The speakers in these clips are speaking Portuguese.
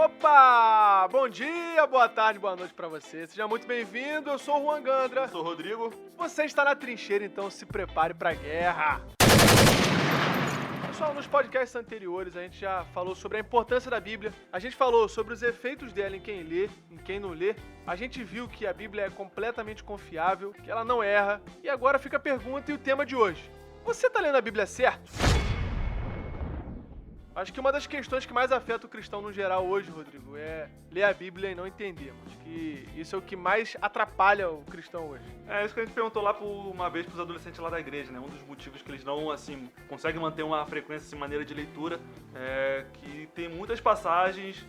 Opa! Bom dia, boa tarde, boa noite pra você. Seja muito bem-vindo, eu sou o Juan Gandra. Eu sou o Rodrigo. Você está na trincheira, então se prepare pra guerra. Pessoal, nos podcasts anteriores a gente já falou sobre a importância da Bíblia, a gente falou sobre os efeitos dela em quem lê, em quem não lê, a gente viu que a Bíblia é completamente confiável, que ela não erra, e agora fica a pergunta e o tema de hoje. Você tá lendo a Bíblia certo? Acho que uma das questões que mais afeta o cristão no geral hoje, Rodrigo, é ler a Bíblia e não entender. Acho que isso é o que mais atrapalha o cristão hoje. É isso que a gente perguntou lá uma vez pros adolescentes lá da igreja, né? Um dos motivos que eles não, assim, conseguem manter uma frequência, assim, maneira de leitura, é que tem muitas passagens,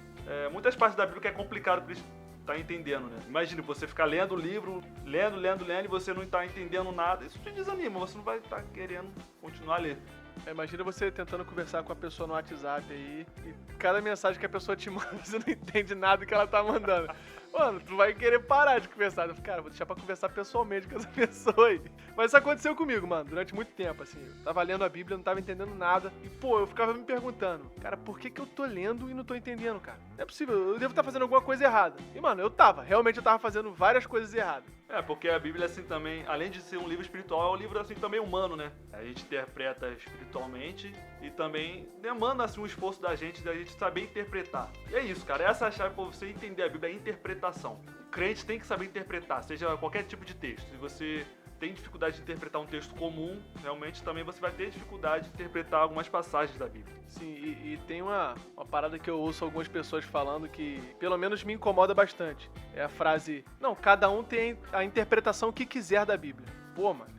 muitas partes da Bíblia que é complicado pra eles tá entendendo, né? Imagina, você ficar lendo o livro, lendo, e você não tá entendendo nada. Isso te desanima, você não vai estar querendo continuar a ler. Imagina você tentando conversar com a pessoa no WhatsApp aí e cada mensagem que a pessoa te manda, você não entende nada do que ela tá mandando. Mano, tu vai querer parar de conversar. Eu falei, cara, vou deixar pra conversar pessoalmente com essa pessoa aí. Mas isso aconteceu comigo, mano, durante muito tempo, assim. Eu tava lendo a Bíblia, não tava entendendo nada. E, pô, eu ficava me perguntando, cara, por que eu tô lendo e não tô entendendo, cara? Não é possível, eu devo estar fazendo alguma coisa errada. E, mano, realmente eu tava fazendo várias coisas erradas. Porque a Bíblia, assim, também, além de ser um livro espiritual, é um livro, assim, também humano, né? A gente interpreta espiritualmente e também demanda, assim, um esforço da gente saber interpretar. E é isso, cara, essa é a chave pra você entender a Bíblia, é a interpretação. O crente tem que saber interpretar, seja qualquer tipo de texto. Se você tem dificuldade de interpretar um texto comum, realmente também você vai ter dificuldade de interpretar algumas passagens da Bíblia. Sim, e tem uma parada que eu ouço algumas pessoas falando que pelo menos me incomoda bastante. É a frase, não, cada um tem a interpretação que quiser da Bíblia. Pô, mano,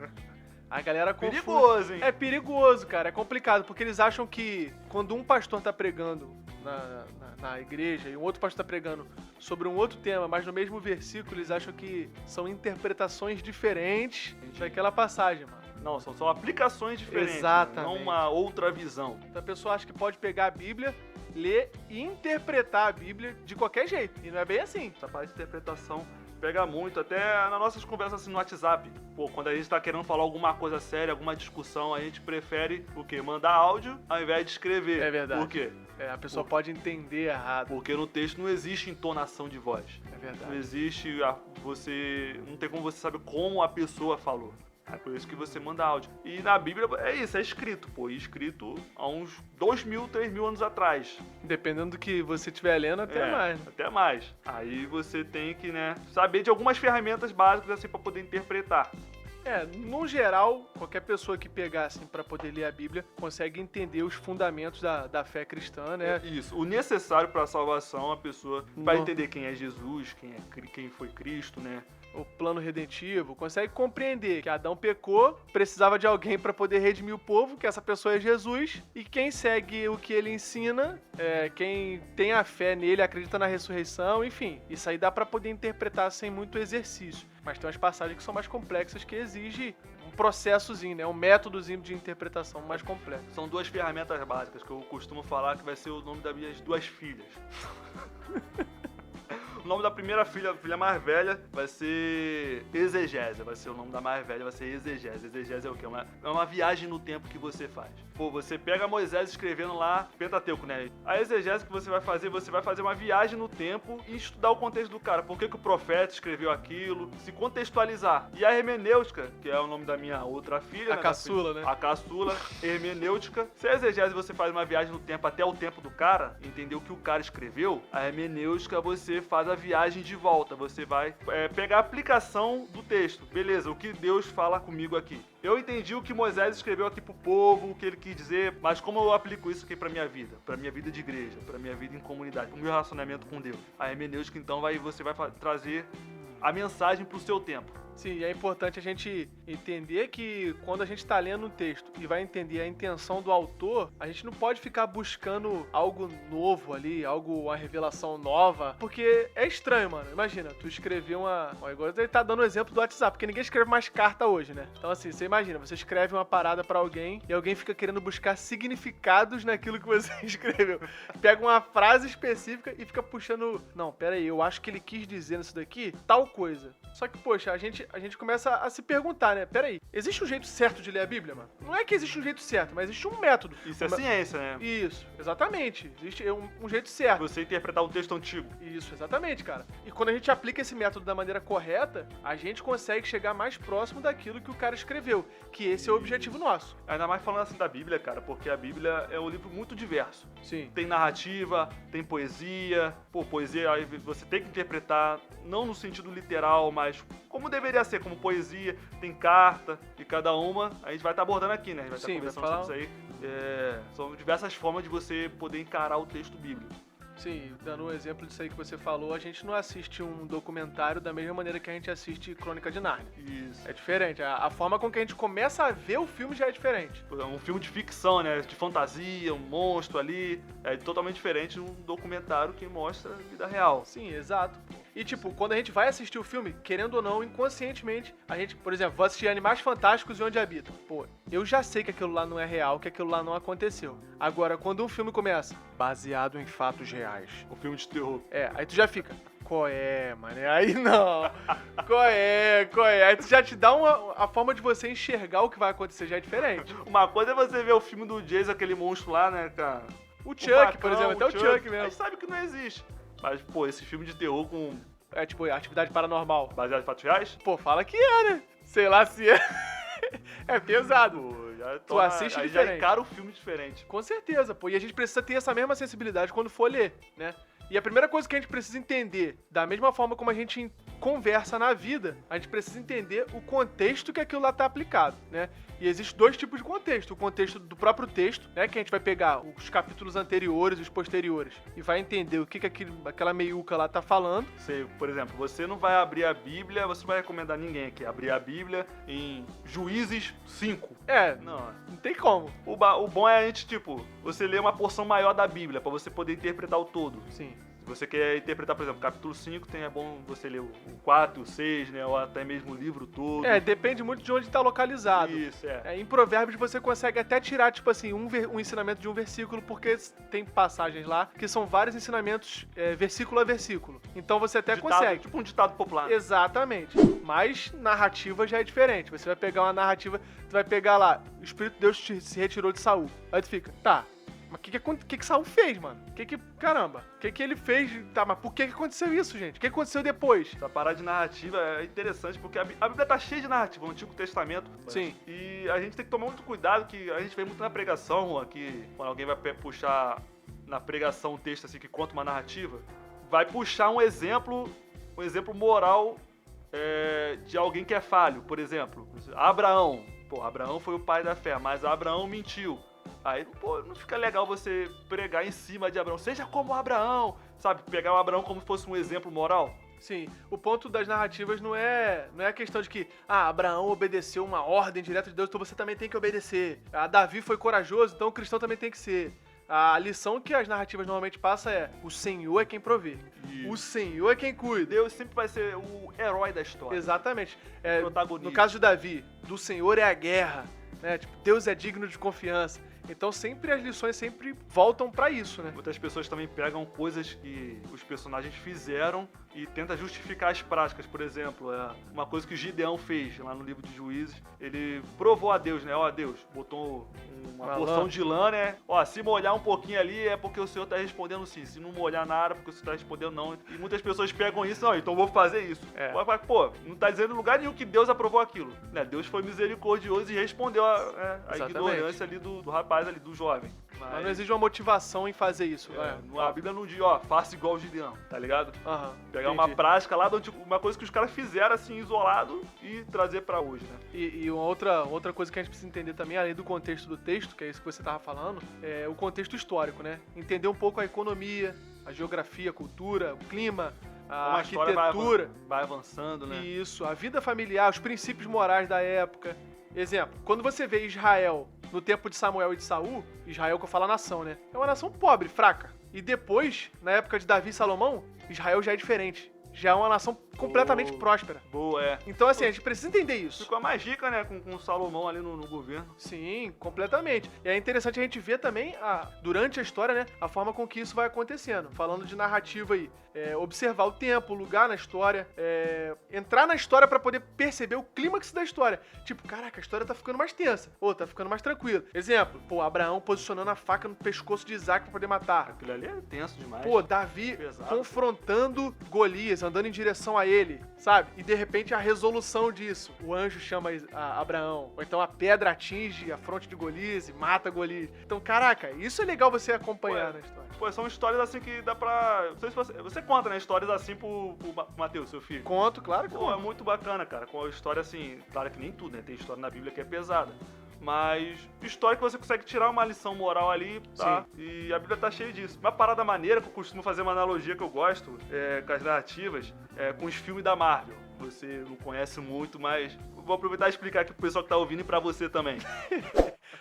a galera confunde. Perigoso, hein? É perigoso, cara, é complicado, porque eles acham que quando um pastor tá pregando na igreja e um outro pastor tá pregando sobre um outro tema, mas no mesmo versículo, eles acham que são interpretações diferentes daquela passagem, mano. Não, são aplicações diferentes. Exatamente. Não uma outra visão. Então a pessoa acha que pode pegar a Bíblia, ler e interpretar a Bíblia de qualquer jeito. E não é bem assim. Essa parte de interpretação pega muito, até nas nossas conversas assim no WhatsApp. Pô, quando a gente tá querendo falar alguma coisa séria, alguma discussão, a gente prefere o quê? Mandar áudio ao invés de escrever. É verdade. Por quê? A pessoa pode entender errado. Porque no texto não existe entonação de voz. É verdade. Não existe, não tem como você saber como a pessoa falou. É por isso que você manda áudio. E na Bíblia é isso, é escrito, pô. E escrito há uns 2.000, 3.000 anos atrás. Dependendo do que você estiver lendo, até mais. Até mais. Aí você tem que, saber de algumas ferramentas básicas, assim, pra poder interpretar. No geral, qualquer pessoa que pegar, assim, pra poder ler a Bíblia, consegue entender os fundamentos da fé cristã, né? Isso. O necessário pra salvação, a pessoa vai entender quem é Jesus, quem foi Cristo, né? O plano redentivo, consegue compreender que Adão pecou, precisava de alguém para poder redimir o povo, que essa pessoa é Jesus, e quem segue o que ele ensina, quem tem a fé nele, acredita na ressurreição, enfim, isso aí dá para poder interpretar sem muito exercício. Mas tem umas passagens que são mais complexas que exigem um processozinho, né? Um métodozinho de interpretação mais complexo. São duas ferramentas básicas que eu costumo falar que vai ser o nome das minhas duas filhas. O nome da primeira filha, a filha mais velha, vai ser exegese. Vai ser o nome da mais velha, vai ser exegese. Exegese é o quê? É uma viagem no tempo que você faz. Pô, você pega Moisés escrevendo lá Pentateuco, né? A exegese que você vai fazer uma viagem no tempo e estudar o contexto do cara. Por que o profeta escreveu aquilo? Se contextualizar. E a hermenêutica, que é o nome da minha outra filha, a caçula, né? A caçula, hermenêutica. Se a exegese você faz uma viagem no tempo até o tempo do cara, entender o que o cara escreveu, a hermenêutica você faz a viagem de volta. Você vai pegar a aplicação do texto. Beleza, o que Deus fala comigo aqui. Eu entendi o que Moisés escreveu aqui pro povo, o que ele quis dizer, mas como eu aplico isso aqui pra minha vida de igreja, pra minha vida em comunidade, pro meu relacionamento com Deus. A hermenêutica, então, você vai trazer a mensagem pro seu tempo. Sim, e é importante a gente entender que quando a gente está lendo um texto e vai entender a intenção do autor, a gente não pode ficar buscando algo novo ali, uma revelação nova, porque é estranho, mano. Imagina, tu escrever Agora ele tá dando o exemplo do WhatsApp, porque ninguém escreve mais carta hoje, né? Então assim, você imagina, você escreve uma parada pra alguém e alguém fica querendo buscar significados naquilo que você escreveu. Pega uma frase específica e fica puxando... Não, pera aí, eu acho que ele quis dizer nisso daqui tal coisa. Só que, poxa, a gente começa a se perguntar, né? Peraí, existe um jeito certo de ler a Bíblia, mano? Não é que existe um jeito certo, mas existe um método. Isso é ciência, né? Isso, exatamente. Existe um jeito certo. Você interpretar um texto antigo. Isso, exatamente, cara. E quando a gente aplica esse método da maneira correta, a gente consegue chegar mais próximo daquilo que o cara escreveu, que esse é o objetivo nosso. Ainda mais falando assim da Bíblia, cara, porque a Bíblia é um livro muito diverso. Sim. Tem narrativa, tem poesia. Pô, poesia aí você tem que interpretar, não no sentido literal, mas como deveria ser, como poesia. Tem carta, e cada uma a gente vai estar abordando aqui, né? A gente vai estar conversando sobre isso aí. São diversas formas de você poder encarar o texto bíblico. Sim, dando um exemplo disso aí que você falou, a gente não assiste um documentário da mesma maneira que a gente assiste Crônica de Nárnia. Isso. É diferente, a forma com que a gente começa a ver o filme já é diferente. Um filme de ficção, né? De fantasia, um monstro ali. É totalmente diferente de um documentário que mostra a vida real. Sim, exato. E tipo, quando a gente vai assistir o filme, querendo ou não, inconscientemente, a gente, por exemplo, vou assistir Animais Fantásticos e Onde Habitam. Pô, eu já sei que aquilo lá não é real, que aquilo lá não aconteceu. Agora, quando um filme começa, baseado em fatos reais. Um filme de terror. Aí tu já fica, qual é, mano? Aí não. Qual é? Aí tu já te dá a forma de você enxergar o que vai acontecer, já é diferente. Uma coisa é você ver o filme do Jason, aquele monstro lá, né, cara? O Chuck, por exemplo, até o Chuck mesmo. A gente sabe que não existe. Mas, pô, esse filme de terror com... É tipo, Atividade Paranormal. baseado em fatos reais? Pô, fala que é, né? Sei lá se é. É pesado. Pô, Tu assiste aí diferente. já encara o filme diferente. Com certeza, pô. E a gente precisa ter essa mesma sensibilidade quando for ler, né? E a primeira coisa que a gente precisa entender, da mesma forma como a gente conversa na vida, a gente precisa entender o contexto que aquilo lá tá aplicado, né? E existem dois tipos de contexto. O contexto do próprio texto, né? Que a gente vai pegar os capítulos anteriores e os posteriores e vai entender o que aquela meiuca lá tá falando. Você, por exemplo, você não vai abrir a Bíblia, você não vai recomendar ninguém aqui abrir a Bíblia em Juízes 5. Não tem como. O bom é a gente, tipo, você ler uma porção maior da Bíblia, pra você poder interpretar o todo. Sim. Se você quer interpretar, por exemplo, capítulo 5, é bom você ler o 4, o 6, né? Ou até mesmo o livro todo. Depende muito de onde tá localizado. Isso, Em Provérbios você consegue até tirar, tipo assim, um ensinamento de um versículo, porque tem passagens lá que são vários ensinamentos versículo a versículo. Então você até consegue. Tipo um ditado popular. Exatamente. Mas narrativa já é diferente. Você vai pegar uma narrativa, tu vai pegar lá, o Espírito de Deus se retirou de Saul. Aí tu fica, tá, mas o que Saul fez, mano? Caramba, o que ele fez? Tá, mas por que aconteceu isso, gente? O que aconteceu depois? Essa parada de narrativa é interessante, porque a Bíblia tá cheia de narrativa, o Antigo Testamento. Sim. E a gente tem que tomar muito cuidado, que a gente vê muito na pregação, Juan, que quando alguém vai puxar na pregação um texto assim que conta uma narrativa, vai puxar um exemplo moral de alguém que é falho. Por exemplo, Abraão. Pô, Abraão foi o pai da fé, mas Abraão mentiu. Aí, pô, não fica legal você pregar em cima de Abraão. Seja como Abraão, sabe? Pegar o Abraão como se fosse um exemplo moral. Sim, o ponto das narrativas não é a questão de que, Abraão obedeceu uma ordem direta de Deus, então você também tem que obedecer. Davi foi corajoso, então o cristão também tem que ser. A lição que as narrativas normalmente passam é: o Senhor é quem provê. Isso. O Senhor é quem cuida. Deus sempre vai ser o herói da história. Exatamente. O protagonista. No caso de Davi, do Senhor é a guerra. Né? Tipo, Deus é digno de confiança. Então sempre as lições sempre voltam pra isso, né? Muitas pessoas também pegam coisas que os personagens fizeram e tentam justificar as práticas. Por exemplo, uma coisa que o Gideão fez lá no livro de Juízes, ele provou a Deus, né? Deus, botou uma porção de lã, né? Se molhar um pouquinho ali é porque o Senhor tá respondendo sim. Se não molhar nada, porque o Senhor tá respondendo não. E muitas pessoas pegam isso, então vou fazer isso. Mas, pô, não tá dizendo em lugar nenhum que Deus aprovou aquilo. Né? Deus foi misericordioso e respondeu a ignorância ali do rapaz ali, do jovem. Mas não existe uma motivação em fazer isso. A Bíblia não diz, faça igual o Gideão, tá ligado? Pegar entendi. uma prática lá, uma coisa que os caras fizeram assim, isolado, e trazer pra hoje, né? E uma outra coisa que a gente precisa entender também, além do contexto do texto, que é isso que você tava falando, é o contexto histórico, né? Entender um pouco a economia, a geografia, a cultura, o clima, a arquitetura. Vai avançando, né? Isso, a vida familiar, os princípios morais da época. Exemplo, quando você vê Israel no tempo de Samuel e de Saul, Israel que eu falo a nação, né? É uma nação pobre, fraca. E depois, na época de Davi e Salomão, Israel já é diferente. já é uma nação completamente próspera. Boa, é. Então, assim, a gente precisa entender isso. Ficou mais rica, né, com Salomão ali no governo. Sim, completamente. E é interessante a gente ver também, durante a história, né, a forma com que isso vai acontecendo. Falando de narrativa aí, observar o tempo, o lugar na história, entrar na história pra poder perceber o clímax da história. Tipo, caraca, a história tá ficando mais tensa. Ou tá ficando mais tranquila. Exemplo, Abraão posicionando a faca no pescoço de Isaac pra poder matar. Aquilo ali é tenso demais. Davi Pesado. confrontando Golias, andando em direção a ele, sabe? E de repente a resolução disso. O anjo chama Abraão. Ou então a pedra atinge a fronte de Golias e mata Golias. Então, caraca, isso é legal você acompanhar na história. Pô, são histórias assim que dá pra... Não sei se você conta, né? Histórias assim pro Matheus, seu filho. Conto, claro que Pô, é conto. muito bacana, cara. Com a história assim... Claro que nem tudo, né? Tem história na Bíblia que é pesada. Mas história que você consegue tirar uma lição moral ali, tá? Sim. E a Bíblia tá cheia disso. Uma parada maneira que eu costumo fazer uma analogia que eu gosto com as narrativas, com os filmes da Marvel. Você não conhece muito, mas vou aproveitar e explicar aqui pro pessoal que tá ouvindo e pra você também.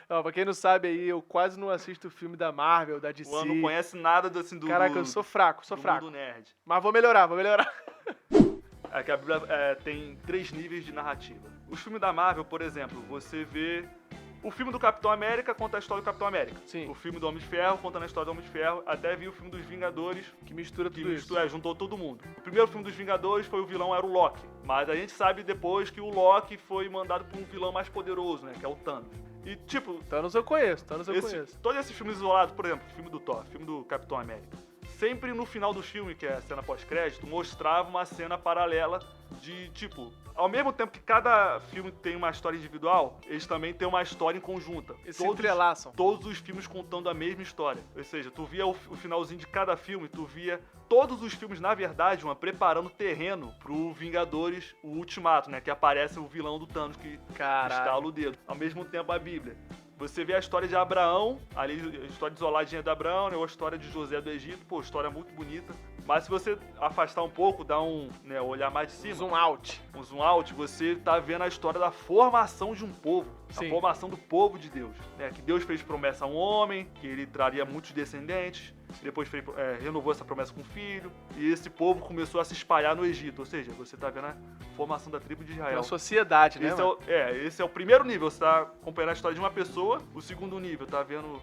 Pra quem não sabe aí, eu quase não assisto filme da Marvel, da DC. O Juan não conhece nada assim, Caraca, eu sou fraco. mundo nerd. Mas vou melhorar. É que a Bíblia tem 3 níveis de narrativa. Os filmes da Marvel, por exemplo, você vê... O filme do Capitão América conta a história do Capitão América. Sim. O filme do Homem de Ferro conta a história do Homem de Ferro. Até vi o filme dos Vingadores, Que mistura tudo que isso. juntou todo mundo. O primeiro filme dos Vingadores o vilão era o Loki. Mas a gente sabe depois que o Loki foi mandado por um vilão mais poderoso, né? Que é o Thanos. E tipo... Thanos eu conheço. Todos esses filmes isolados, por exemplo, filme do Thor, filme do Capitão América. Sempre no final do filme, que é a cena pós-crédito, mostrava uma cena paralela de, tipo... Ao mesmo tempo que cada filme tem uma história individual, eles também têm uma história em conjunta. Eles se entrelaçam. Todos os filmes contando a mesma história. Ou seja, tu via o finalzinho de cada filme, tu via todos os filmes, na verdade, preparando terreno pro Vingadores, o Ultimato, né? Que aparece o vilão do Thanos que estala o dedo. Ao mesmo tempo, a Bíblia. Você vê a história de Abraão, ali a história isoladinha de Abraão, né, ou a história de José do Egito, história muito bonita. Mas se você afastar um pouco, dar olhar mais de cima... Um zoom out, você tá vendo a história da formação de um povo. Sim. A formação do povo de Deus. Né, que Deus fez promessa a um homem, que ele traria muitos descendentes. Depois renovou essa promessa com o filho. E esse povo começou a se espalhar no Egito. Ou seja, você tá vendo a formação da tribo de Israel. Uma sociedade, né? Esse é o primeiro nível. Você tá acompanhando a história de uma pessoa. O segundo nível tá vendo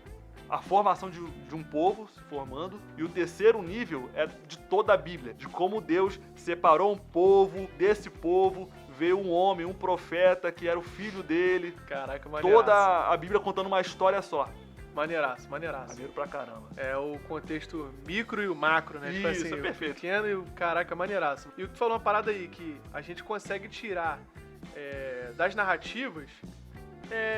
a formação de um povo se formando. E o terceiro nível é de toda a Bíblia. De como Deus separou um povo, desse povo veio um homem, um profeta, que era o filho dele. Caraca, maneiraço. Toda a Bíblia contando uma história só. Maneiraço. Maneiro pra caramba. É o contexto micro e o macro, né? Tipo Isso, assim, é perfeito. O pequeno e o caraca, maneiraço. E tu falou uma parada aí que a gente consegue tirar das narrativas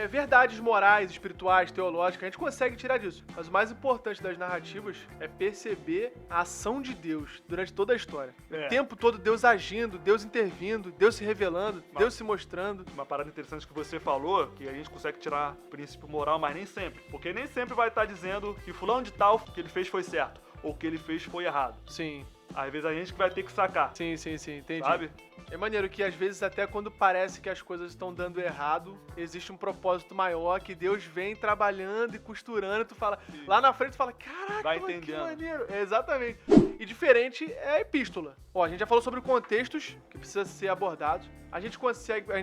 verdades morais, espirituais, teológicas, a gente consegue tirar disso. Mas o mais importante das narrativas é perceber a ação de Deus durante toda a história. O tempo todo Deus agindo, Deus intervindo, Deus se revelando, Deus se mostrando. Uma parada interessante que você falou, que a gente consegue tirar princípio moral, mas nem sempre. Porque nem sempre vai estar dizendo que fulano de tal, que ele fez foi certo, ou que ele fez foi errado. Sim. Às vezes a gente que vai ter que sacar. Sim, entendi. Sabe? É maneiro que às vezes até quando parece que as coisas estão dando errado, existe um propósito maior que Deus vem trabalhando e costurando e tu fala, lá na frente tu fala, caraca, vai mano, que entendendo. maneiro. Exatamente. E diferente é a epístola. A gente já falou sobre contextos que precisam ser abordados. A gente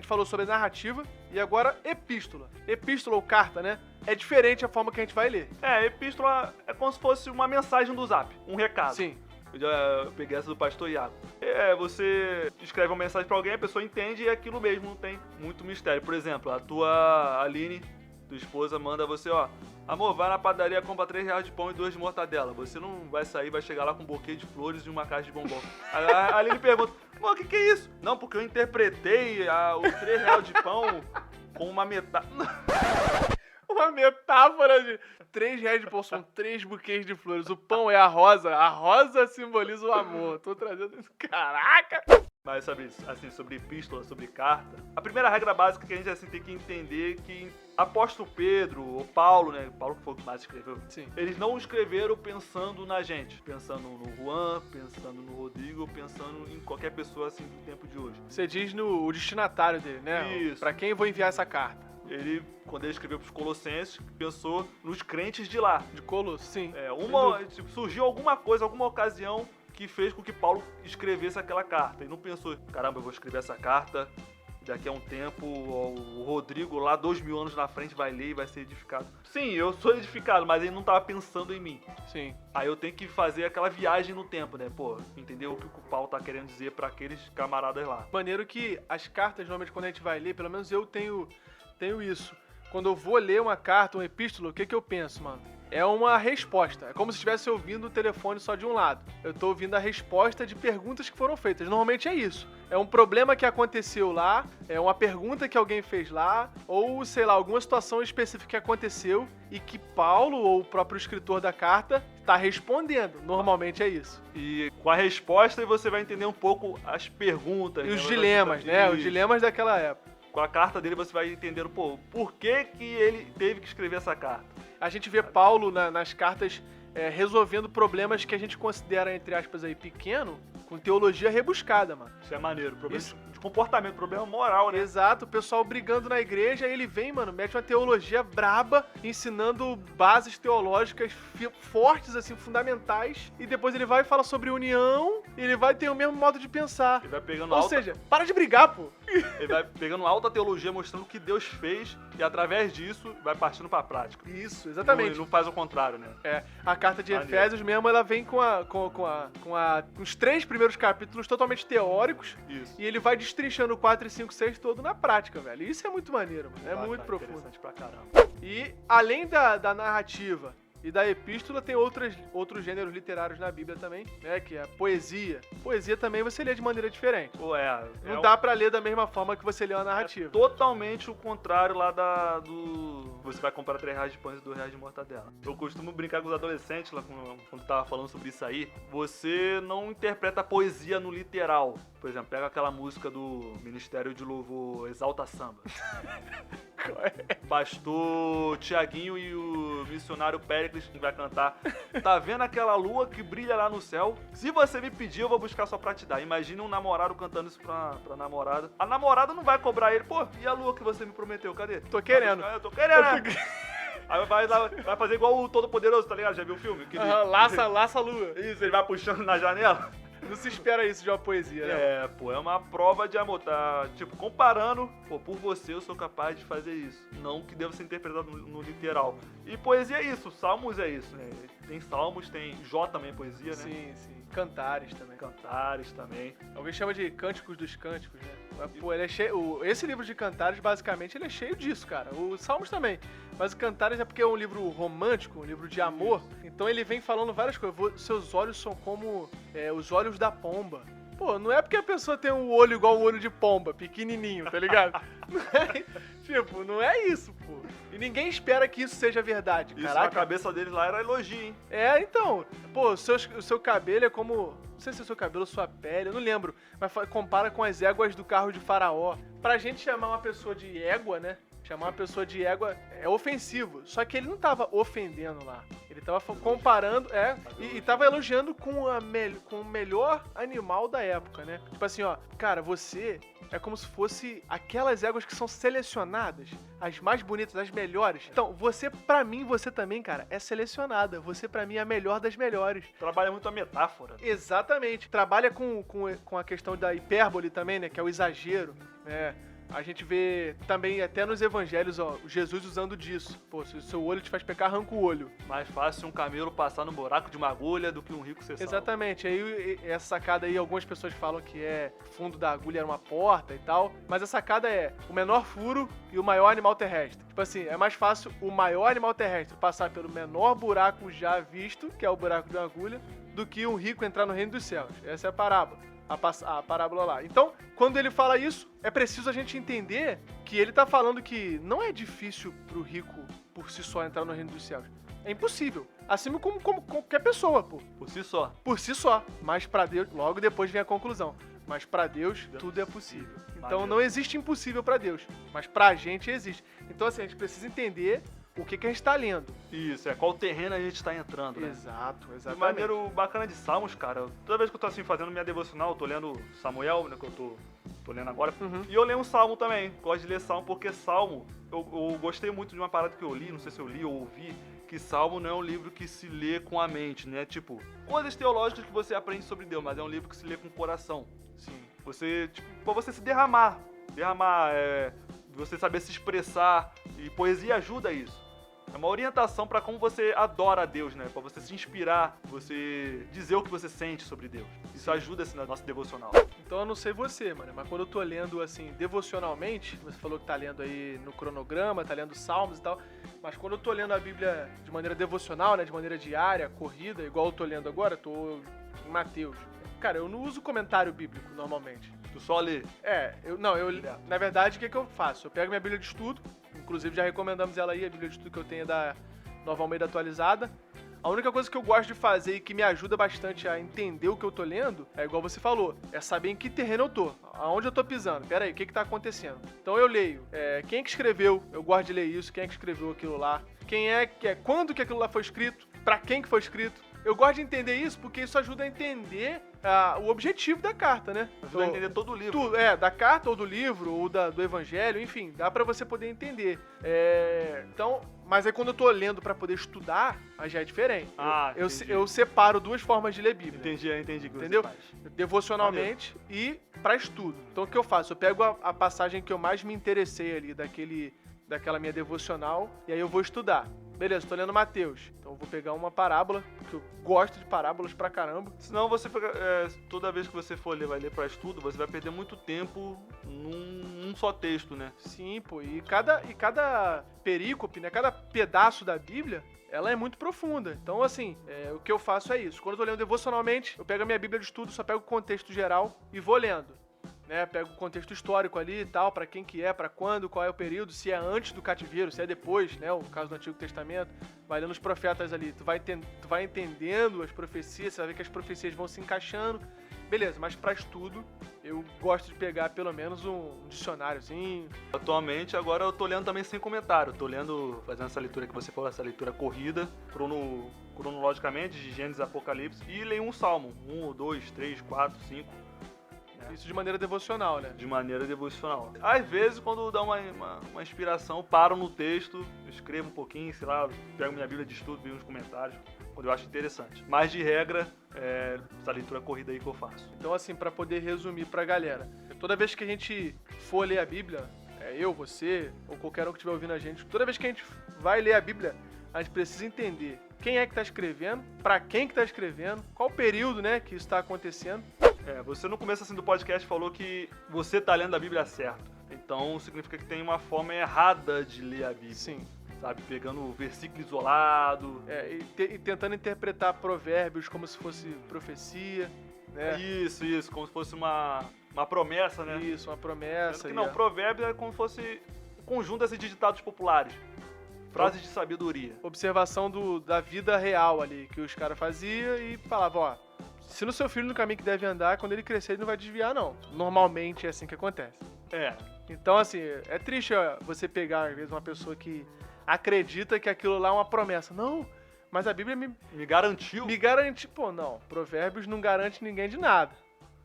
falou sobre a narrativa e agora epístola. Epístola ou carta, né? É diferente a forma que a gente vai ler. Epístola é como se fosse uma mensagem do Zap, um recado. Sim. Eu já peguei essa do pastor Iago. Você escreve uma mensagem pra alguém, a pessoa entende e é aquilo mesmo, não tem muito mistério. Por exemplo, a tua Aline, tua esposa, manda você, amor, vai na padaria, compra R$3 de pão e 2 de mortadela. Você não vai sair, vai chegar lá com um buquê de flores e uma caixa de bombom. A Aline pergunta, amor, o que é isso? Não, porque eu interpretei os R$3 de pão com uma metade... Uma metáfora de R$3 de pão, são 3 buquês de flores. O pão é a rosa simboliza o amor. Tô trazendo isso. Caraca! Mas sabe, assim, sobre epístola, sobre carta, a primeira regra básica que a gente tem que entender que apóstolo Pedro, ou Paulo, né? Paulo que foi o que mais escreveu. Sim. Eles não escreveram pensando na gente. Pensando no Juan, pensando no Rodrigo, pensando em qualquer pessoa assim do tempo de hoje. Você diz o destinatário dele, né? Isso. Pra quem eu vou enviar essa carta. Ele, quando ele escreveu pros Colossenses, pensou nos crentes de lá. De Colosso, sim. Surgiu alguma coisa, alguma ocasião que fez com que Paulo escrevesse aquela carta. Ele não pensou, caramba, eu vou escrever essa carta, daqui a um tempo o Rodrigo lá 2000 anos na frente vai ler e vai ser edificado. Sim, eu sou edificado, mas ele não tava pensando em mim. Sim. Aí eu tenho que fazer aquela viagem no tempo, né? Pô, entender o que o Paulo tá querendo dizer pra aqueles camaradas lá. Maneiro que as cartas, normalmente, quando a gente vai ler, pelo menos eu tenho isso. Quando eu vou ler uma carta, uma epístola, o que eu penso, mano? É uma resposta. É como se estivesse ouvindo o telefone só de um lado. Eu tô ouvindo a resposta de perguntas que foram feitas. Normalmente é isso. É um problema que aconteceu lá, é uma pergunta que alguém fez lá, ou, sei lá, alguma situação específica que aconteceu e que Paulo, ou o próprio escritor da carta, tá respondendo. Normalmente é isso. E com a resposta você vai entender um pouco as perguntas. E os né? dilemas, né? Os dilemas daquela época. Com a carta dele você vai entendendo, pô, por que ele teve que escrever essa carta. A gente vê Paulo nas cartas resolvendo problemas que a gente considera, entre aspas, aí, pequeno, com teologia rebuscada, mano. Isso é maneiro. Problema de comportamento, problema moral, né? Exato, o pessoal brigando na igreja, aí ele vem, mano, mete uma teologia braba, ensinando bases teológicas fortes, assim, fundamentais, e depois ele vai e fala sobre união, e ele vai ter o mesmo modo de pensar. Ele vai pegando Ou seja, para de brigar, pô. Ele vai pegando alta teologia, mostrando o que Deus fez, e através disso vai partindo pra prática. Isso, exatamente. Ele não faz o contrário, né? É, a carta de Efésios mesmo, ela vem com os 3 primeiros capítulos totalmente teóricos. Isso. E ele vai destrinchando o 4 e 5, 6 todo na prática, velho. Isso é muito maneiro, mano. É muito profundo. Interessante pra caramba. E além da narrativa e da epístola, tem outros gêneros literários na Bíblia também, né? Que é a poesia. Poesia também você lê de maneira diferente. Pô, Não dá pra ler da mesma forma que você lê uma narrativa. Totalmente o contrário lá do... Você vai comprar 3 reais de pães e 2 reais de mortadela. Eu costumo brincar com os adolescentes lá quando tava falando sobre isso aí. Você não interpreta a poesia no literal. Por exemplo, pega aquela música do Ministério de Louvor Exalta Samba. Pastor Tiaguinho e o missionário Péricles que vai cantar. Tá vendo aquela lua que brilha lá no céu? Se você me pedir, eu vou buscar só pra te dar. Imagina um namorado cantando isso pra namorada. A namorada não vai cobrar ele. Pô, e a lua que você me prometeu? Cadê? Tô querendo. Eu tô querendo, né? Aí vai fazer igual o Todo-Poderoso, tá ligado? Já viu o filme? Laça a lua. Isso, ele vai puxando na janela. Não se espera isso de uma poesia, né? É, pô, é uma prova de amor, tá? Tipo, comparando, pô, por você eu sou capaz de fazer isso. Não que deva ser interpretado no literal. E poesia é isso, salmos é isso, né? Tem salmos, tem Jó também é poesia, né? Sim, sim. Cantares também. Cantares também. Alguém chama de Cânticos dos Cânticos, né? Mas, pô, ele é cheio. Esse livro de Cantares, basicamente, ele é cheio disso, cara. Os Salmos também. Mas o Cantares é porque é um livro romântico, um livro de amor. Então ele vem falando várias coisas. Seus olhos são como os olhos da pomba. Pô, não é porque a pessoa tem um olho igual um olho de pomba, pequenininho, tá ligado? Tipo, não é isso, pô. E ninguém espera que isso seja verdade, Isso caraca. na cabeça dele lá era elogio, hein? É, então. Pô, o seu cabelo é como... Não sei se é o seu cabelo ou sua pele, eu não lembro. Mas compara com as éguas do carro de Faraó. Pra gente chamar uma pessoa de égua, né? Chamar uma pessoa de égua é ofensivo. Só que ele não tava ofendendo lá. Ele tava comparando, e tava elogiando com o melhor animal da época, né? Tipo assim, ó, cara, você é como se fosse aquelas éguas que são selecionadas, as mais bonitas, as melhores. Então, pra mim, você também, cara, é selecionada. Você, pra mim, é a melhor das melhores. Trabalha muito a metáfora. Exatamente. Trabalha com a questão da hipérbole também, né? Que é o exagero, né? A gente vê também, até nos evangelhos, ó, Jesus usando disso. Pô, se o seu olho te faz pecar, arranca o olho. Mais fácil um camelo passar no buraco de uma agulha do que um rico ser salvo. Exatamente. Aí, essa sacada aí, algumas pessoas falam que o fundo da agulha era uma porta e tal. Mas a sacada é o menor furo e o maior animal terrestre. Tipo assim, é mais fácil o maior animal terrestre passar pelo menor buraco já visto, que é o buraco de uma agulha, do que um rico entrar no reino dos céus. Essa é a parábola. A parábola lá. Então, quando ele fala isso, é preciso a gente entender que ele tá falando que não é difícil pro rico por si só entrar no reino dos céus. É impossível. Assim como qualquer pessoa, pô. Por si só. Por si só. Mas pra Deus, logo depois vem a conclusão. Mas pra Deus, tudo é possível. Então não existe impossível pra Deus. Mas pra gente existe. Então assim, a gente precisa entender o que a gente tá lendo. Isso, qual terreno a gente tá entrando, né? Exato, De exatamente. maneiro bacana de Salmos, cara. Toda vez que eu tô assim fazendo minha devocional, eu tô lendo Samuel, né? Que eu tô tô lendo agora. Uhum. E eu leio um Salmo também. Gosto de ler Salmo porque Salmo, eu gostei muito de uma parada que eu li, não sei se eu li ou ouvi, que Salmo não é um livro que se lê com a mente, né? Tipo, coisas teológicas que você aprende sobre Deus, mas é um livro que se lê com o coração. Sim. Você, tipo, pra você se derramar. Você saber se expressar. E poesia ajuda a isso. É uma orientação pra como você adora a Deus, né? Pra você se inspirar, você dizer o que você sente sobre Deus. Isso ajuda assim, no nosso devocional. Então eu não sei você, mano, mas quando eu tô lendo, assim, devocionalmente, você falou que tá lendo aí no cronograma, tá lendo Salmos e tal, mas quando eu tô lendo a Bíblia de maneira devocional, né, de maneira diária, corrida, igual eu tô lendo agora, tô em Mateus. Cara, eu não uso comentário bíblico normalmente. Tu só lê. Na verdade, o que eu faço? Eu pego minha Bíblia de estudo, inclusive já recomendamos ela aí, a Bíblia de estudo que eu tenho é da Nova Almeida atualizada. A única coisa que eu gosto de fazer e que me ajuda bastante a entender o que eu tô lendo, é igual você falou, é saber em que terreno eu tô, aonde eu tô pisando, pera aí, o que tá acontecendo? Então eu leio, quem é que escreveu, eu gosto de ler isso, quem é que escreveu aquilo lá, quando que aquilo lá foi escrito, pra quem que foi escrito. Eu gosto de entender isso porque isso ajuda a entender o objetivo da carta, né? Ajuda a entender todo o livro. Tudo, da carta ou do livro ou do evangelho, enfim, dá pra você poder entender. Então, mas aí quando eu tô lendo pra poder estudar, aí já é diferente. Eu separo duas formas de ler Bíblia. Entendi. Entendeu? Devocionalmente e pra estudo. Então o que eu faço? Eu pego a passagem que eu mais me interessei ali, daquela minha devocional, e aí eu vou estudar. Beleza, tô lendo Mateus. Então eu vou pegar uma parábola, porque eu gosto de parábolas pra caramba. Senão toda vez que você for ler, vai ler pra estudo, você vai perder muito tempo num só texto, né? Sim, pô. E cada perícope, né? Cada pedaço da Bíblia, ela é muito profunda. Então, assim, o que eu faço é isso. Quando eu tô lendo devocionalmente, eu pego a minha Bíblia de estudo, só pego o contexto geral e vou lendo. Né, pega o contexto histórico ali e tal, pra quem que é, pra quando, qual é o período, se é antes do cativeiro, se é depois, né, o caso do Antigo Testamento, vai lendo os profetas ali, tu vai entendendo as profecias, você vai ver que as profecias vão se encaixando, beleza, mas pra estudo, eu gosto de pegar pelo menos um dicionáriozinho. Atualmente, agora eu tô lendo também sem comentário, tô lendo, fazendo essa leitura que você falou, essa leitura corrida, cronologicamente, de Gênesis a Apocalipse, e leio um salmo, 1, 2, 3, 4, 5, isso de maneira devocional, né? De maneira devocional. Às vezes, quando dá uma inspiração, eu paro no texto, escrevo um pouquinho, sei lá, pego minha Bíblia de estudo, vejo uns comentários, quando eu acho interessante. Mas, de regra, essa leitura corrida aí que eu faço. Então, assim, pra poder resumir pra galera, toda vez que a gente for ler a Bíblia, eu, você, ou qualquer um que estiver ouvindo a gente, toda vez que a gente vai ler a Bíblia, a gente precisa entender quem é que tá escrevendo, pra quem que tá escrevendo, qual o período, né, que isso tá acontecendo. Você no começo assim, do podcast falou que você tá lendo a Bíblia certo. Então significa que tem uma forma errada de ler a Bíblia. Sim. Sabe, pegando o versículo isolado. E tentando interpretar provérbios como se fosse profecia, né? Isso, como se fosse uma promessa, né? Isso, uma promessa. Que não, provérbio é como se fosse um conjunto assim, de ditados populares. Frases de sabedoria. Observação da vida real ali, que os caras faziam e falavam, ó, se no seu filho no caminho que deve andar, quando ele crescer ele não vai desviar, não. Normalmente é assim que acontece. Então, assim, é triste você pegar, às vezes, uma pessoa que acredita que aquilo lá é uma promessa. Não, mas a Bíblia me garantiu. Me garantiu. Pô, não, Provérbios não garante ninguém de nada.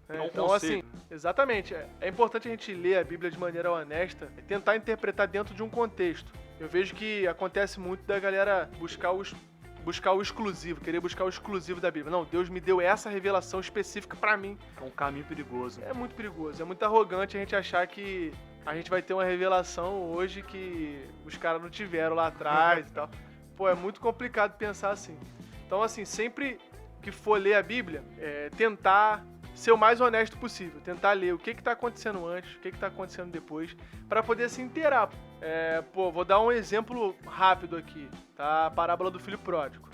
Então, assim, exatamente. É importante a gente ler a Bíblia de maneira honesta e tentar interpretar dentro de um contexto. Eu vejo que acontece muito da galera buscar o exclusivo, querer buscar o exclusivo da Bíblia. Não, Deus me deu essa revelação específica pra mim. É um caminho perigoso. É muito perigoso, é muito arrogante a gente achar que a gente vai ter uma revelação hoje que os caras não tiveram lá atrás e tal. Pô, é muito complicado pensar assim. Então, assim, sempre que for ler a Bíblia, tentar ser o mais honesto possível. Tentar ler o que tá acontecendo antes, o que tá acontecendo depois, pra poder se inteirar. Vou dar um exemplo rápido aqui, tá? A parábola do filho pródigo.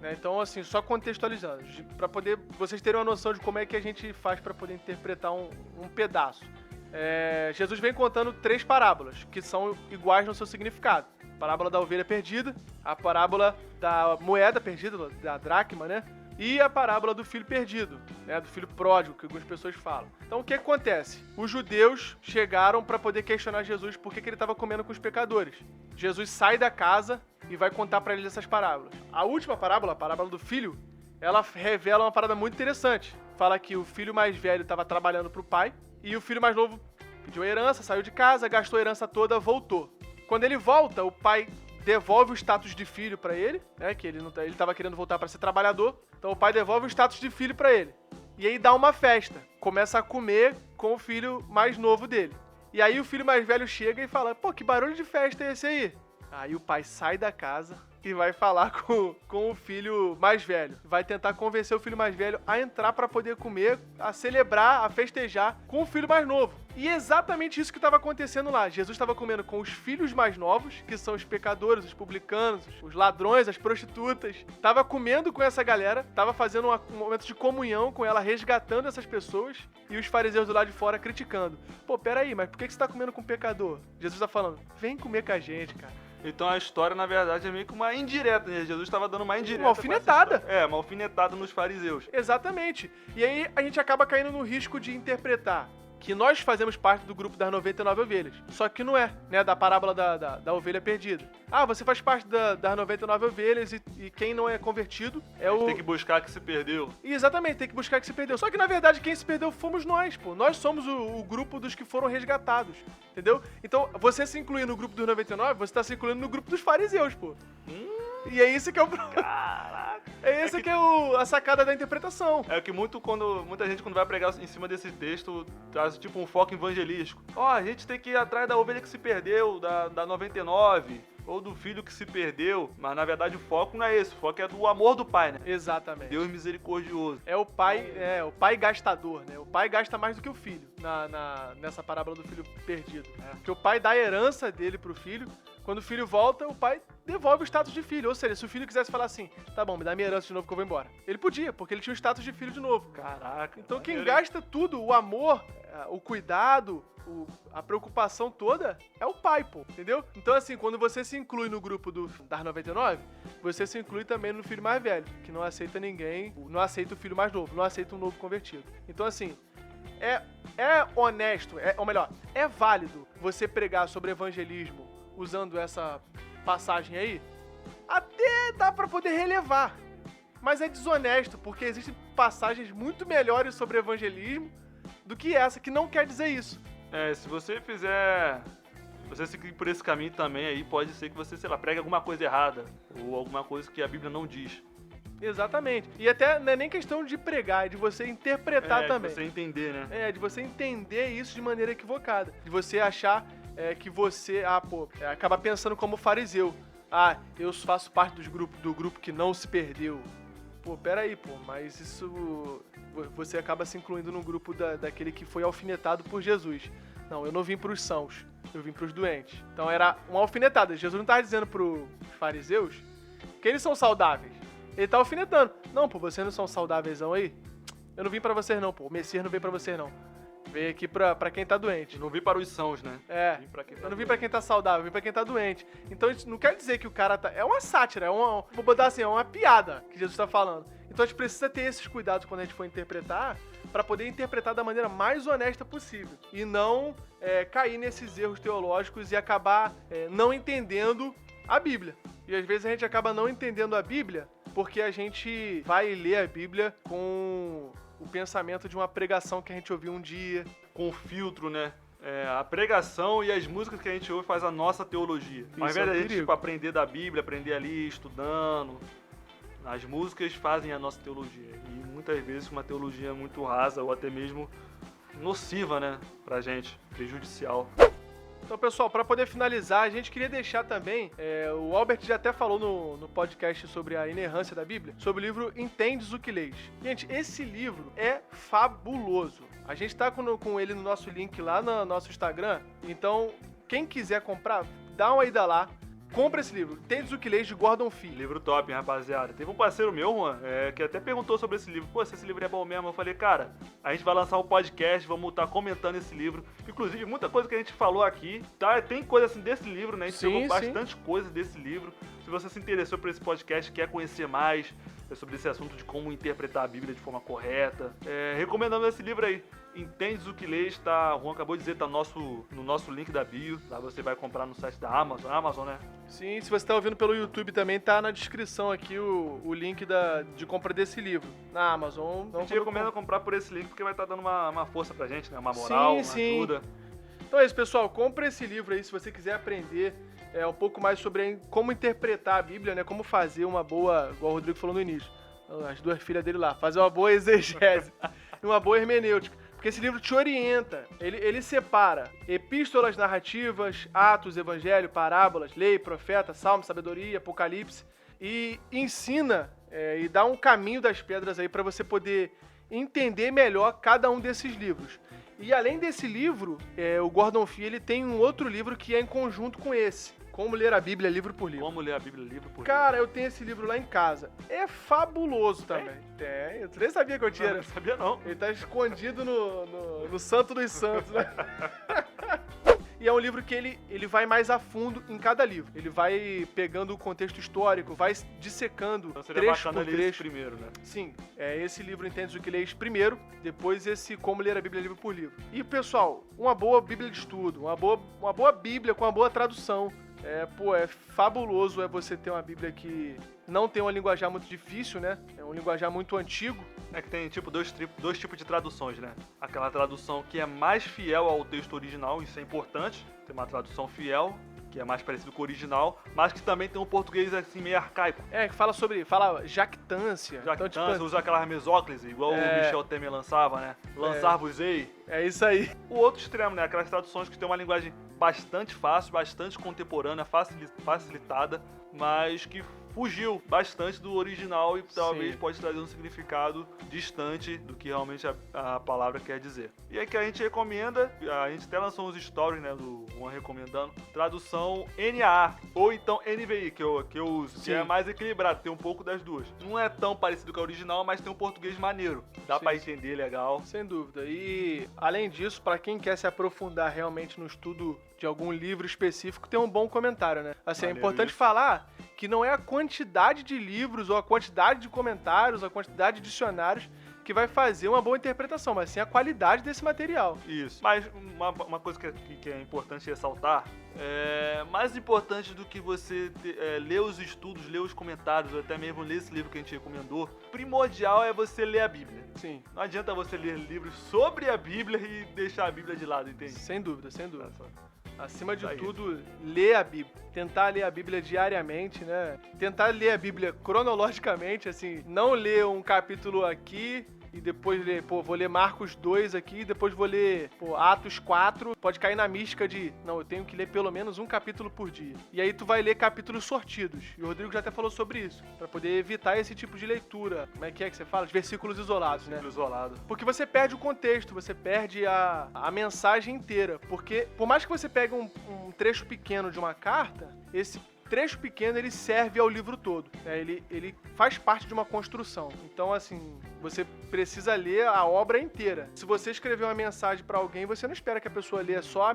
Né? Então, assim, só contextualizando, pra poder vocês terem uma noção de como é que a gente faz pra poder interpretar um pedaço. Jesus vem contando 3 parábolas, que são iguais no seu significado. A parábola da ovelha perdida, a parábola da moeda perdida, da dracma, né? E a parábola do filho perdido, né, do filho pródigo, que algumas pessoas falam. Então, o que acontece? Os judeus chegaram para poder questionar Jesus por que ele estava comendo com os pecadores. Jesus sai da casa e vai contar para eles essas parábolas. A última parábola, a parábola do filho, ela revela uma parada muito interessante. Fala que o filho mais velho estava trabalhando para o pai E o filho mais novo pediu a herança, saiu de casa, gastou a herança toda, voltou. Quando ele volta, o pai devolve o status de filho pra ele, né? Que ele tava querendo voltar pra ser trabalhador. Então o pai devolve o status de filho pra ele. E aí dá uma festa. Começa a comer com o filho mais novo dele. E aí o filho mais velho chega e fala, pô, que barulho de festa é esse aí? Aí o pai sai da casa e vai falar com o filho mais velho. Vai tentar convencer o filho mais velho a entrar pra poder comer, a celebrar, a festejar com o filho mais novo. E é exatamente isso que estava acontecendo lá. Jesus estava comendo com os filhos mais novos, que são os pecadores, os publicanos, os ladrões, as prostitutas. Tava comendo com essa galera, tava fazendo um momento de comunhão com ela, resgatando essas pessoas, e os fariseus do lado de fora criticando. Pô, peraí, mas por que você tá comendo com pecador? Jesus tá falando, vem comer com a gente, cara. Então a história, na verdade, é meio que uma indireta, né? Jesus estava dando uma indireta. Uma alfinetada. Uma alfinetada nos fariseus. Exatamente. E aí a gente acaba caindo no risco de interpretar que nós fazemos parte do grupo das 99 ovelhas. Só que não é, né? Da parábola da ovelha perdida. Ah, você faz parte das 99 ovelhas e quem não é convertido é o... Tem que buscar que se perdeu. Exatamente, tem que buscar que se perdeu. Só que, na verdade, quem se perdeu fomos nós, pô. Nós somos o grupo dos que foram resgatados, entendeu? Então, você se incluir no grupo dos 99, você tá se incluindo no grupo dos fariseus, pô. E é isso que é o problema. Caraca. É esse que é a sacada da interpretação. É que muita gente, quando vai pregar em cima desse texto, traz tipo um foco evangelístico. A gente tem que ir atrás da ovelha que se perdeu, da 99, ou do filho que se perdeu. Mas, na verdade, o foco não é esse. O foco é do amor do pai, né? Exatamente. Deus misericordioso. É o pai gastador, né? O pai gasta mais do que o filho nessa parábola do filho perdido. Porque o pai dá a herança dele pro filho. Quando o filho volta, o pai devolve o status de filho. Ou seja, se o filho quisesse falar assim, tá bom, me dá minha herança de novo que eu vou embora. Ele podia, porque ele tinha o status de filho de novo. Caraca. Então quem gasta tudo, o amor, o cuidado, a preocupação toda, é o pai, pô, entendeu? Então assim, quando você se inclui no grupo das 99, você se inclui também no filho mais velho, que não aceita ninguém, não aceita o filho mais novo, não aceita um novo convertido. Então assim, é honesto, ou melhor, é válido você pregar sobre evangelismo usando essa passagem aí? Até dá pra poder relevar. Mas é desonesto, porque existem passagens muito melhores sobre evangelismo do que essa, que não quer dizer isso. Se você seguir por esse caminho também, aí pode ser que você, sei lá, pregue alguma coisa errada, ou alguma coisa que a Bíblia não diz. Exatamente. E até não é nem questão de pregar, é de você interpretar também. De você entender, né? De você entender isso de maneira equivocada. De você achar que você, acaba pensando como fariseu. Eu faço parte do grupo que não se perdeu. Pô, peraí, mas isso... Você acaba se incluindo no grupo daquele que foi alfinetado por Jesus. Não, eu não vim pros sãos, eu vim pros doentes. Então era uma alfinetada. Jesus não estava dizendo pros fariseus que eles são saudáveis. Ele tá alfinetando. Não, vocês não são saudáveis aí? Eu não vim pra vocês não, o Messias não veio pra vocês não. Veio aqui pra quem tá doente. Não vim para os sãos, né? Eu não vim pra quem tá saudável, eu vim pra quem tá doente. Então isso não quer dizer que o cara tá... É uma sátira, vou botar assim, é uma piada que Jesus tá falando. Então a gente precisa ter esses cuidados quando a gente for interpretar, pra poder interpretar da maneira mais honesta possível. E não cair nesses erros teológicos e acabar não entendendo a Bíblia. E às vezes a gente acaba não entendendo a Bíblia porque a gente vai ler a Bíblia com o pensamento de uma pregação que a gente ouviu um dia. Com filtro, né? A pregação e as músicas que a gente ouve faz a nossa teologia. Ao invés da gente aprender da Bíblia, aprender ali, estudando, as músicas fazem a nossa teologia. E muitas vezes uma teologia muito rasa ou até mesmo nociva, né? Pra gente, prejudicial. Então, pessoal, para poder finalizar, a gente queria deixar também, o Albert já até falou no podcast sobre a inerrância da Bíblia, sobre o livro Entendes o que Lês. Gente, esse livro é fabuloso. A gente tá com ele no nosso link lá no nosso Instagram, então quem quiser comprar, dá uma ida lá. Compra esse livro, Entendes o que Lês, de Gordon Fee. Livro top, hein, rapaziada. Teve um parceiro meu, Juan, que até perguntou sobre esse livro. Pô, se esse livro é bom mesmo. Eu falei, cara, a gente vai lançar um podcast, vamos estar comentando esse livro. Inclusive, muita coisa que a gente falou aqui, tá? Tem coisa assim desse livro, né? A gente pegou bastante coisa desse livro. Se você se interessou por esse podcast, quer conhecer mais sobre esse assunto de como interpretar a Bíblia de forma correta, recomendamos esse livro aí. Entendes o que Lês, tá? O Juan acabou de dizer, tá no nosso link da bio. Lá você vai comprar no site da Amazon, né? Sim, se você está ouvindo pelo YouTube também, tá na descrição aqui o link de compra desse livro. Na Amazon. A gente recomenda comprar por esse link porque vai estar dando uma força pra gente, né? Uma moral, uma ajuda. Então é isso, pessoal. Compre esse livro aí se você quiser aprender um pouco mais sobre como interpretar a Bíblia, né? Como fazer uma boa, igual o Rodrigo falou no início, as duas filhas dele lá, fazer uma boa exegese e uma boa hermenêutica. Porque esse livro te orienta, ele separa epístolas narrativas, atos, evangelho, parábolas, lei, profeta, salmo, sabedoria, apocalipse, e ensina e dá um caminho das pedras aí para você poder entender melhor cada um desses livros. E além desse livro, o Gordon Fee ele tem um outro livro que é em conjunto com esse. Como ler a Bíblia livro por livro. Como ler a Bíblia livro por livro. Cara, eu tenho esse livro lá em casa. É fabuloso também. Tem. Eu nem sabia que eu tinha. Não sabia não. Ele tá escondido no Santo dos Santos, né? E é um livro que ele vai mais a fundo em cada livro. Ele vai pegando o contexto histórico, vai dissecando então, seria trecho bacana por ler trecho. esse primeiro, né? Sim, esse livro Entende o que Leis primeiro, depois esse Como Ler a Bíblia livro por livro. E, pessoal, uma boa Bíblia de estudo, uma boa Bíblia com uma boa tradução. É fabuloso você ter uma Bíblia que não tem um linguajar muito difícil, né? É um linguajar muito antigo. É que tem dois tipos de traduções, né? Aquela tradução que é mais fiel ao texto original, isso é importante. Tem uma tradução fiel, que é mais parecido com o original, mas que também tem um português assim meio arcaico. Que fala jactância. Então, tipo, usa aquela mesóclise, igual o Michel Temer lançava, né? Lançar-vos-ei. É isso aí. O outro extremo, né? Aquelas traduções que tem uma linguagem bastante fácil, bastante contemporânea, facilitada, mas que fugiu bastante do original e talvez pode trazer um significado distante do que realmente a palavra quer dizer. E aí que a gente recomenda, a gente até lançou uns stories, né, do Juan recomendando, tradução NAA, ou então NVI, que eu uso, que é mais equilibrado, tem um pouco das duas. Não é tão parecido com a original, mas tem um português maneiro, dá pra entender legal. Sem dúvida. E, além disso, pra quem quer se aprofundar realmente no estudo de algum livro específico, tem um bom comentário, né? Assim, Maneiro, é importante falar que não é a quantidade de livros ou a quantidade de comentários, ou a quantidade de dicionários que vai fazer uma boa interpretação, mas sim a qualidade desse material. Isso. Mas uma coisa que é importante ressaltar, mais importante do que você ler os estudos, ler os comentários, ou até mesmo ler esse livro que a gente recomendou, primordial é você ler a Bíblia. Sim. Não adianta você ler livros sobre a Bíblia e deixar a Bíblia de lado, entende? Sem dúvida, sem dúvida. Acima de tudo, ler a Bíblia. Tentar ler a Bíblia diariamente, né? Tentar ler a Bíblia cronologicamente, assim, não ler um capítulo aqui e depois ler, vou ler Marcos 2 aqui, depois vou ler, Atos 4, pode cair na mística de, não, eu tenho que ler pelo menos um capítulo por dia. E aí tu vai ler capítulos sortidos. E o Rodrigo já até falou sobre isso, pra poder evitar esse tipo de leitura. Como é que você fala? De versículos isolados, né? Isolado. Porque você perde o contexto, você perde a mensagem inteira. Porque, por mais que você pegue um trecho pequeno de uma carta, esse trecho pequeno ele serve ao livro todo, né? Ele faz parte de uma construção. Então, assim, você precisa ler a obra inteira. Se você escrever uma mensagem pra alguém, você não espera que a pessoa leia só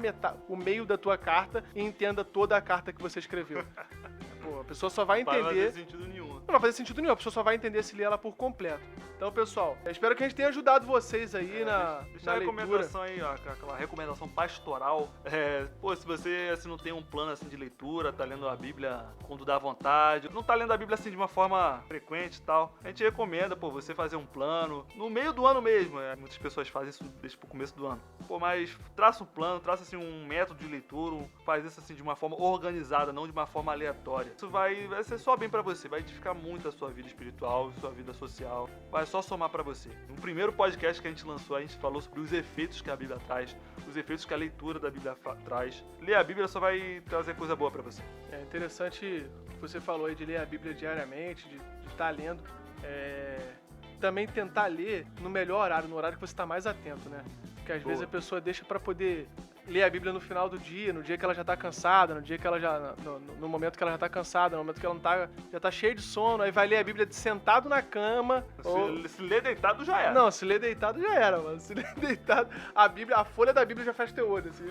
o meio da tua carta e entenda toda a carta que você escreveu. A pessoa só vai entender. Não vai fazer sentido nenhum. Não vai fazer sentido nenhum, a pessoa só vai entender se ler ela por completo. Então, pessoal, eu espero que a gente tenha ajudado vocês aí na Deixa a recomendação aí, aquela recomendação pastoral. Se você assim, não tem um plano assim, de leitura, tá lendo a Bíblia quando dá vontade, não tá lendo a Bíblia assim de uma forma frequente e tal, a gente recomenda, você fazer um plano no meio do ano mesmo. Muitas pessoas fazem isso desde o começo do ano. Mas traça um plano, traça assim, um método de leitura, faz isso assim de uma forma organizada, não de uma forma aleatória. Isso vai ser só bem pra você, vai edificar muito a sua vida espiritual, sua vida social, vai só somar pra você. No primeiro podcast que a gente lançou, a gente falou sobre os efeitos que a Bíblia traz, os efeitos que a leitura da Bíblia traz. Ler a Bíblia só vai trazer coisa boa pra você. É interessante o que você falou aí de ler a Bíblia diariamente, de estar lendo. Também tentar ler no melhor horário, no horário que você está mais atento, né? Porque às vezes a pessoa deixa pra poder ler a Bíblia no final do dia, no dia que ela já tá cansada, no dia que ela já. No momento que ela já tá cansada, no momento que ela não tá, já tá cheia de sono, aí vai ler a Bíblia sentado na cama. Se ler deitado já era. Não, se ler deitado já era, mano. Se ler deitado, a folha da Bíblia já faz teu olho, assim.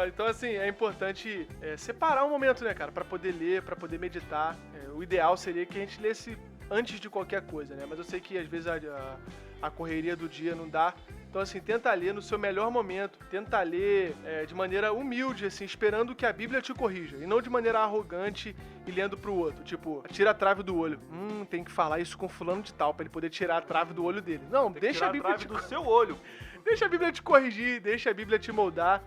Então, assim, é importante separar um momento, né, cara, pra poder ler, pra poder meditar. O ideal seria que a gente lesse antes de qualquer coisa, né? Mas eu sei que às vezes a correria do dia não dá. Então, assim, tenta ler no seu melhor momento, tenta ler de maneira humilde, assim, esperando que a Bíblia te corrija, e não de maneira arrogante e lendo pro outro, tipo, tira a trave do olho. Tem que falar isso com fulano de tal, pra ele poder tirar a trave do olho dele. Não, deixa a Bíblia do seu olho. Deixa a Bíblia te corrigir, deixa a Bíblia te moldar,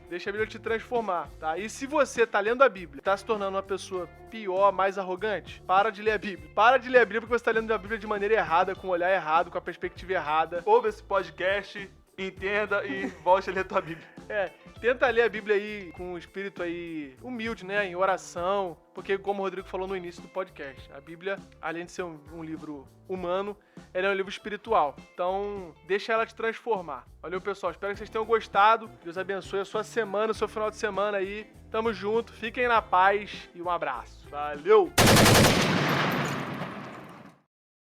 deixa a Bíblia te transformar, tá? E se você tá lendo a Bíblia, tá se tornando uma pessoa pior, mais arrogante, para de ler a Bíblia. Para de ler a Bíblia porque você tá lendo a Bíblia de maneira errada, com o olhar errado, com a perspectiva errada. Ouve esse podcast, entenda e volte a ler a tua Bíblia. Tenta ler a Bíblia aí com um espírito aí humilde, né? Em oração. Porque, como o Rodrigo falou no início do podcast, a Bíblia, além de ser um livro humano, ela é um livro espiritual. Então, deixa ela te transformar. Valeu, pessoal. Espero que vocês tenham gostado. Deus abençoe a sua semana, o seu final de semana aí. Tamo junto. Fiquem na paz e um abraço. Valeu!